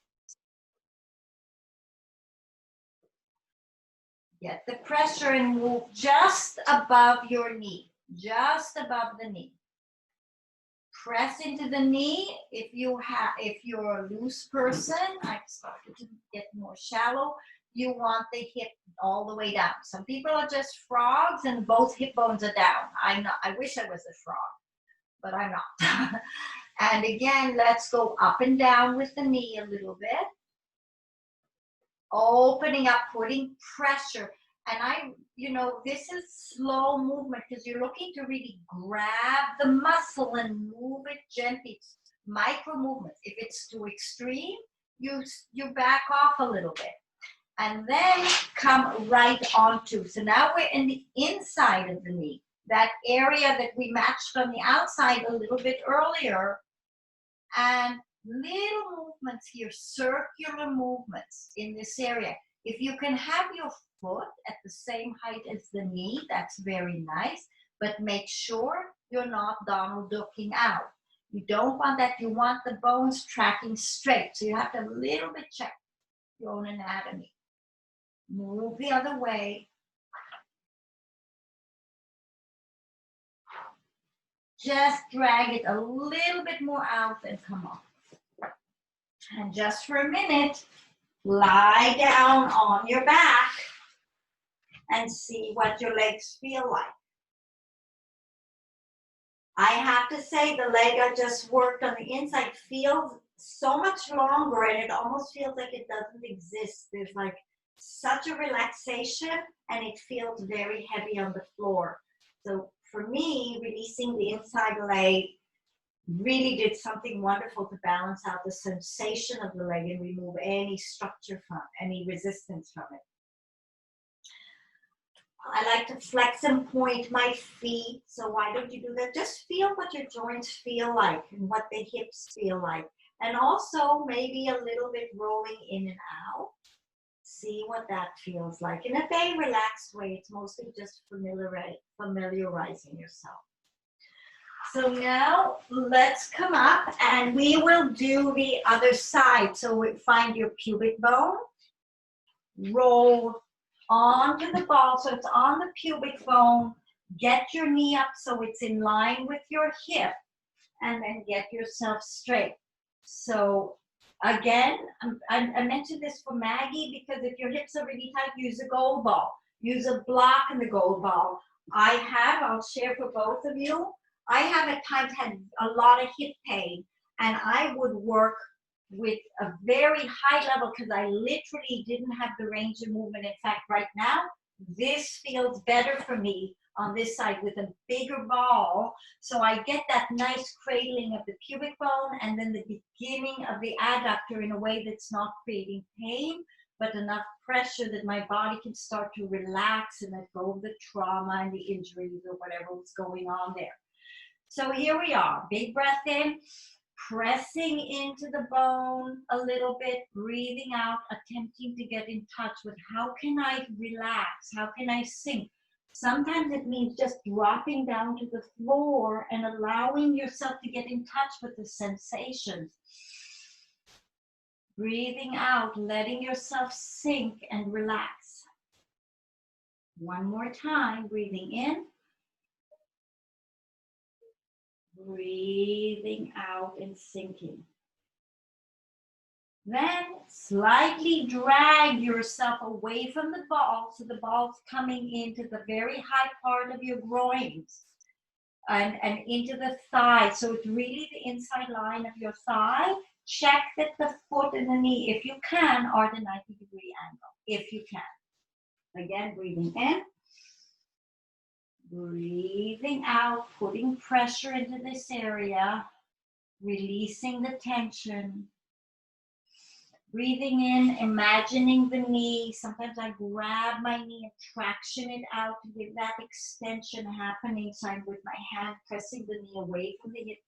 Get the pressure and move just above your knee, just above the knee. Press into the knee. If you're a loose person, I've started to get more shallow, you want the hip all the way down. Some people are just frogs and both hip bones are down. I'm not. I wish I was a frog, but I'm not. And again, let's go up and down with the knee a little bit. Opening up, putting pressure. And this is slow movement because you're looking to really grab the muscle and move it gently. Micro movements. If it's too extreme, you back off a little bit. And then come right onto. So now we're in the inside of the knee. That area that we matched on the outside a little bit earlier. And little movements here, circular movements in this area. If you can have your foot at the same height as the knee, that's very nice, but make sure you're not Donald ducking out. You don't want that. You want the bones tracking straight. So you have to a little bit check your own anatomy. Move the other way. Just drag it a little bit more out and come off. And just for a minute, lie down on your back and see what your legs feel like. I have to say the leg I just worked on the inside feels so much longer, and it almost feels like it doesn't exist. There's like such a relaxation and it feels very heavy on the floor. So for me, releasing the inside leg really did something wonderful to balance out the sensation of the leg and remove any structure from, any resistance from it. I like to flex and point my feet, so why don't you do that? Just feel what your joints feel like and what the hips feel like. And also maybe a little bit rolling in and out. See what that feels like. In a very relaxed way, it's mostly just familiarizing yourself. So now let's come up and we will do the other side. So we find your pubic bone, roll onto the ball, so it's on the pubic bone. Get your knee up so it's in line with your hip, and then get yourself straight. So again, I mentioned this for Maggie because if your hips are really tight, use a gold ball. Use a block in the gold ball. I'll share for both of you. I have at times had a lot of hip pain, and I would work with a very high level because I literally didn't have the range of movement. In fact, right now, this feels better for me on this side with a bigger ball. So I get that nice cradling of the pubic bone and then the beginning of the adductor in a way that's not creating pain, but enough pressure that my body can start to relax and let go of the trauma and the injuries or whatever was going on there. So here we are, big breath in, pressing into the bone a little bit, breathing out, attempting to get in touch with how can I relax, how can I sink. Sometimes it means just dropping down to the floor and allowing yourself to get in touch with the sensations. Breathing out, letting yourself sink and relax. One more time, breathing in. Breathing out and sinking. Then slightly drag yourself away from the ball, so the ball's coming into the very high part of your groins and into the thigh. So it's really the inside line of your thigh. Check that the foot and the knee, if you can, are the 90-degree angle, if you can. Again, breathing in. Breathing out, putting pressure into this area, releasing the tension. Breathing in, imagining the knee. Sometimes I grab my knee and traction it out to give that extension happening. So I'm with my hand pressing the knee away from the hip.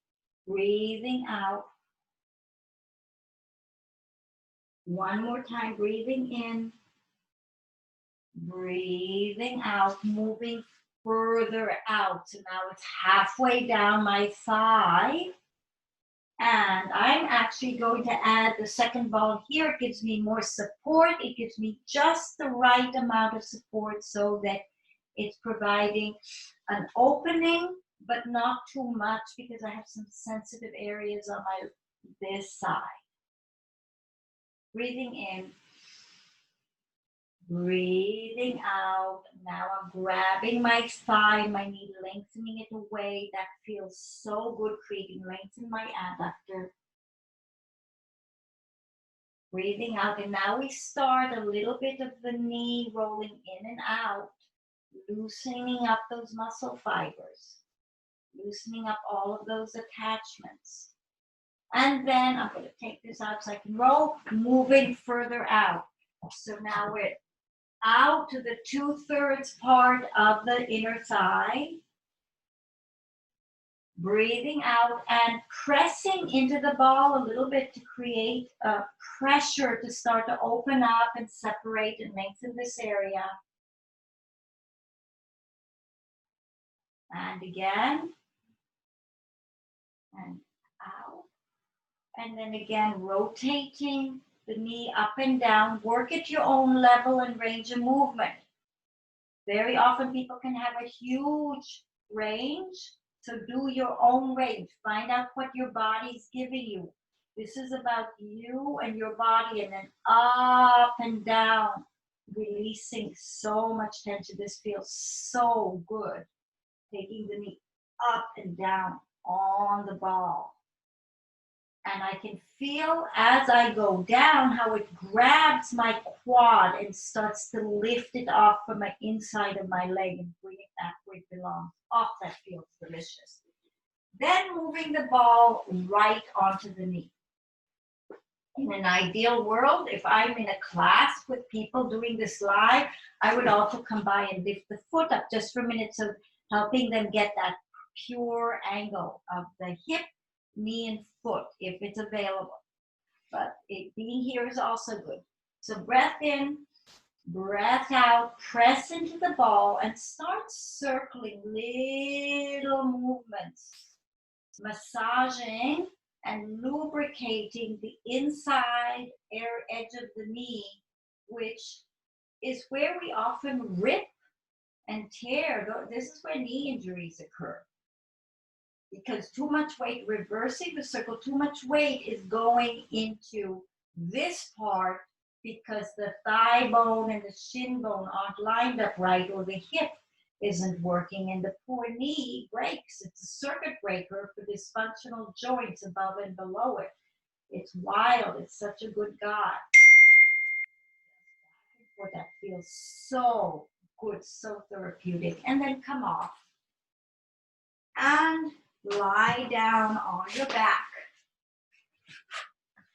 Breathing out. One more time, breathing in. Breathing out, moving further out. So now it's halfway down my thigh. And I'm actually going to add the second ball here. It gives me more support. It gives me just the right amount of support so that it's providing an opening, but not too much because I have some sensitive areas on this side. Breathing in. Breathing out. Now I'm grabbing my thigh, my knee, lengthening it away. That feels so good, creating length in my adductor. Breathing out, and now we start a little bit of the knee rolling in and out, loosening up those muscle fibers, loosening up all of those attachments. And then I'm going to take this out so I can roll, moving further out. So now we're out to the 2/3 part of the inner thigh. Breathing out and pressing into the ball a little bit to create a pressure to start to open up and separate and lengthen this area. And again. And out. And then again, rotating the knee up and down. Work at your own level and range of movement. Very often people can have a huge range. So do your own range. Find out what your body's giving you. This is about you and your body, and then up and down, releasing so much tension. This feels so good. Taking the knee up and down on the ball. And I can feel as I go down how it grabs my quad and starts to lift it off from the inside of my leg and bring it back where it belongs. Oh, that feels delicious. Then moving the ball right onto the knee. In an ideal world, if I'm in a class with people doing this live, I would also come by and lift the foot up just for a minute, so helping them get that pure angle of the hip, knee, and foot if it's available. But being here is also good. So breath in, breath out, press into the ball and start circling little movements, massaging and lubricating the inside edge of the knee, which is where we often rip and tear. This is where knee injuries occur. Because too much weight, reversing the circle, too much weight is going into this part because the thigh bone and the shin bone aren't lined up right, or the hip isn't working and the poor knee breaks. It's a circuit breaker for dysfunctional joints above and below it. It's wild. It's such a good God. Boy, that feels so good, so therapeutic. And then come off and lie down on your back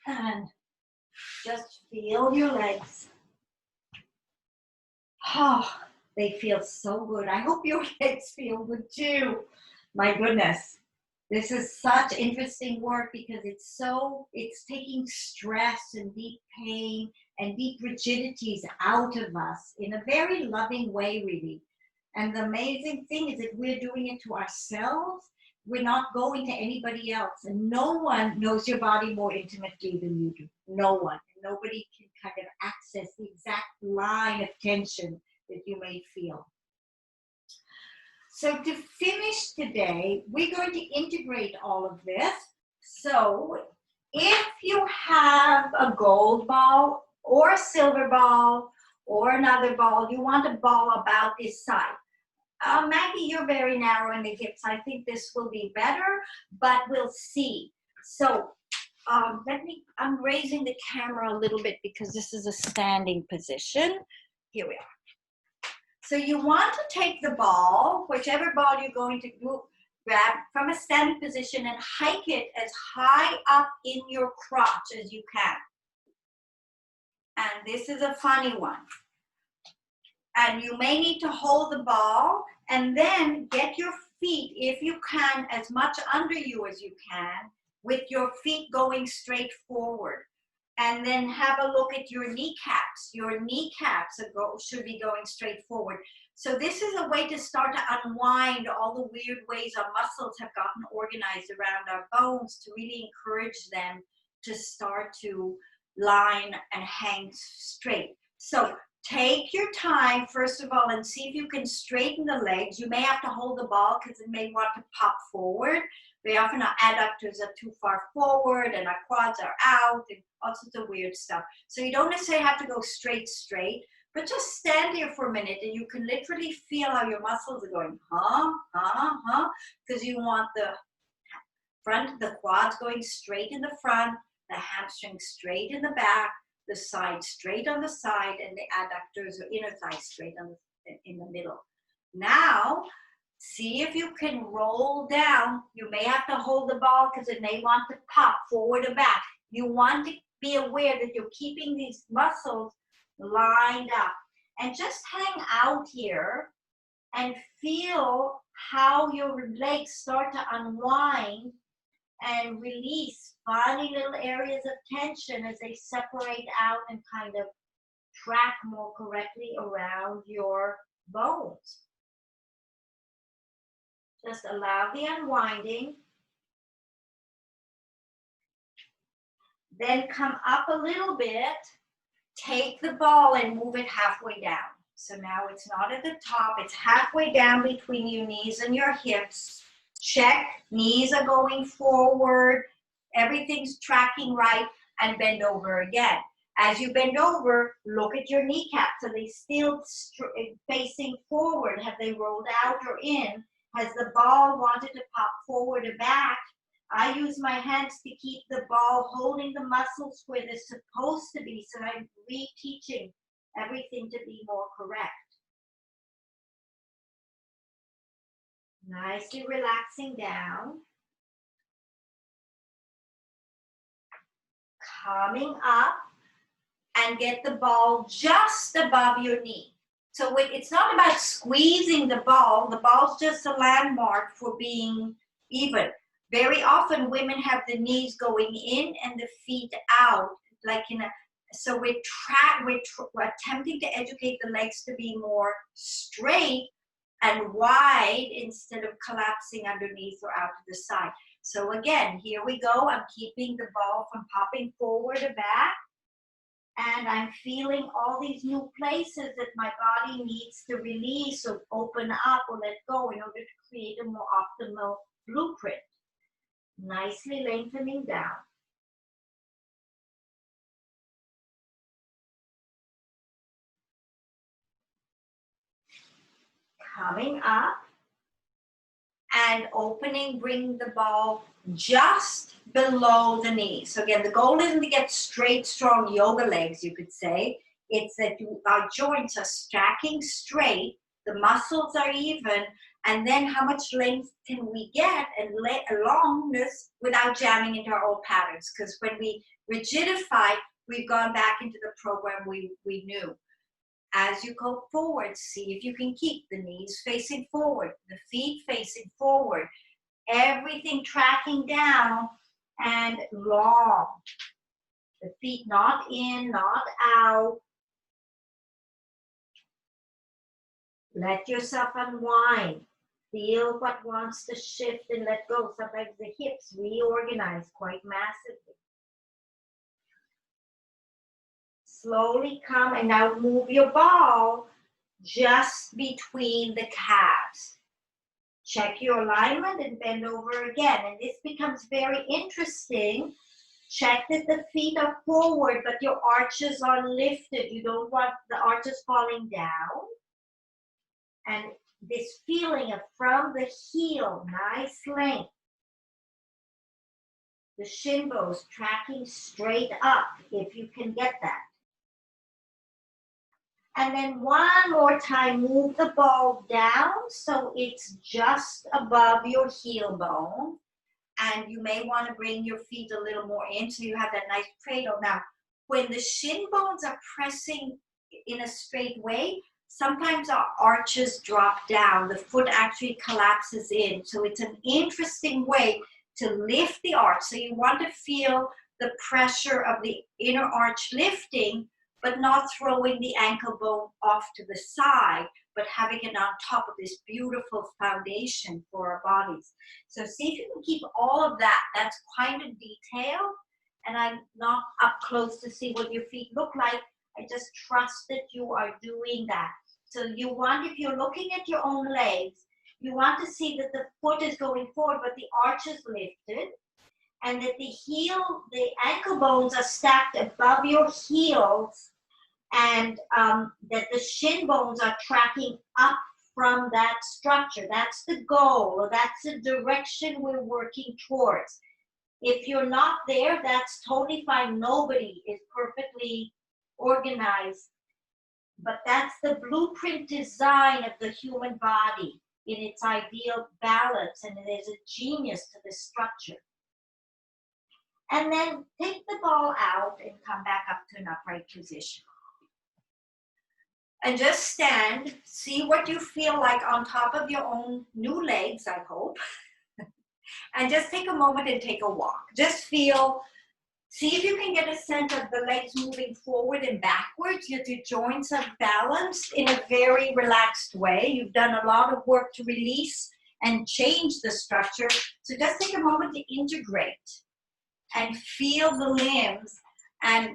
and just feel your legs. Oh, they feel so good. I hope your legs feel good too. My goodness. This is such interesting work because it's taking stress and deep pain and deep rigidities out of us in a very loving way, really. And the amazing thing is that we're doing it to ourselves. We're not going to anybody else. And no one knows your body more intimately than you do. No one. Nobody can kind of access the exact line of tension that you may feel. So to finish today, we're going to integrate all of this. So if you have a gold ball or a silver ball or another ball, you want a ball about this size. Maggie, you're very narrow in the hips. I think this will be better, but we'll see. So I'm raising the camera a little bit because this is a standing position. Here we are. So you want to take the ball, whichever ball you're going to grab from a standing position and hike it as high up in your crotch as you can. And this is a funny one. And you may need to hold the ball and then get your feet, if you can, as much under you as you can, with your feet going straight forward. And then have a look at your kneecaps. Your kneecaps should be going straight forward. So this is a way to start to unwind all the weird ways our muscles have gotten organized around our bones to really encourage them to start to line and hang straight. So take your time, first of all, and see if you can straighten the legs. You may have to hold the ball because it may want to pop forward. Very often our adductors are too far forward and our quads are out and all sorts of weird stuff. So you don't necessarily have to go straight, but just stand here for a minute and you can literally feel how your muscles are going, because you want the quads going straight in the front, the hamstrings straight in the back, the side straight on the side, and the adductors or inner thighs straight in the middle. Now, see if you can roll down. You may have to hold the ball because it may want to pop forward or back. You want to be aware that you're keeping these muscles lined up. And just hang out here and feel how your legs start to unwind and release, finding little areas of tension as they separate out and kind of track more correctly around your bones. Just allow the unwinding. Then come up a little bit, take the ball and move it halfway down. So now it's not at the top, it's halfway down between your knees and your hips. Check, knees are going forward, everything's tracking right, and bend over again. As you bend over, look at your kneecaps. Are they still facing forward? Have they rolled out or in? Has the ball wanted to pop forward or back? I use my hands to keep the ball holding the muscles where they're supposed to be, so I'm reteaching everything to be more correct. Nicely relaxing down. Coming up and get the ball just above your knee. So it's not about squeezing the ball's just a landmark for being even. Very often women have the knees going in and the feet out, like so we're attempting to educate the legs to be more straight and wide instead of collapsing underneath or out to the side. So again, here we go. I'm keeping the ball from popping forward or back. And I'm feeling all these new places that my body needs to release or open up or let go in order to create a more optimal blueprint. Nicely lengthening down. coming up and opening, bring the ball just below the knee. So again, the goal isn't to get straight, strong yoga legs, you could say. It's that our joints are stacking straight, the muscles are even, and then how much length can we get and longness without jamming into our old patterns? Because when we rigidify, we've gone back into the program we knew. As you go forward, see if you can keep the knees facing forward, the feet facing forward, everything tracking down and long. The feet not in, not out. Let yourself unwind. Feel what wants to shift and let go. Sometimes the hips reorganize quite massively. Slowly come and now move your ball just between the calves. Check your alignment and bend over again. And this becomes very interesting. Check that the feet are forward, but your arches are lifted. You don't want the arches falling down. And this feeling of from the heel, nice length. The shin bones tracking straight up if you can get that. And then one more time, move the ball down so it's just above your heel bone. And you may want to bring your feet a little more in so you have that nice cradle. Now, when the shin bones are pressing in a straight way, sometimes our arches drop down. The foot actually collapses in. So it's an interesting way to lift the arch. So you want to feel the pressure of the inner arch lifting, but not throwing the ankle bone off to the side, but having it on top of this beautiful foundation for our bodies. So see if you can keep all of that. That's kind of detailed, and I'm not up close to see what your feet look like. I just trust that you are doing that. So you want, if you're looking at your own legs, you want to see that the foot is going forward, but the arch is lifted, and that the ankle bones are stacked above your heels, and that the shin bones are tracking up from that structure. That's the goal, or that's the direction we're working towards. If you're not there, that's totally fine. Nobody is perfectly organized, but that's the blueprint design of the human body in its ideal balance, and there's a genius to this structure. And then take the ball out and come back up to an upright position. And just stand, see what you feel like on top of your own new legs, I hope. And just take a moment and take a walk. Just feel, see if you can get a sense of the legs moving forward and backwards. Your joints are balanced in a very relaxed way. You've done a lot of work to release and change the structure. So just take a moment to integrate and feel the limbs. And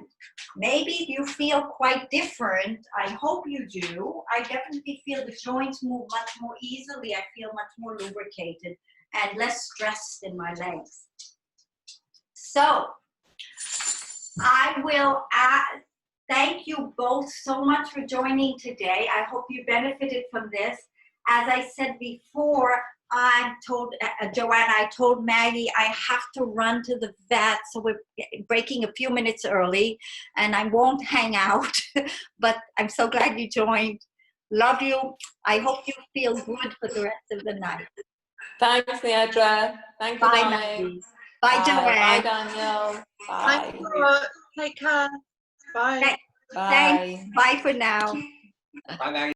maybe you feel quite different. I hope you do. I definitely feel the joints move much more easily. I feel much more lubricated and less stressed in my legs. So I will thank you both so much for joining today. I hope you benefited from this. As I said before, I told Joanna, I told Maggie, I have to run to the vet, so we're breaking a few minutes early, and I won't hang out, but I'm so glad you joined. Love you. I hope you feel good for the rest of the night. Thanks, Neadra. Thank you, Bye, darling. Maggie. Bye, Bye, Joanne. Danielle. Bye. Thank you. Take care. Bye. Bye. Thanks. Bye for now. Bye, Maggie.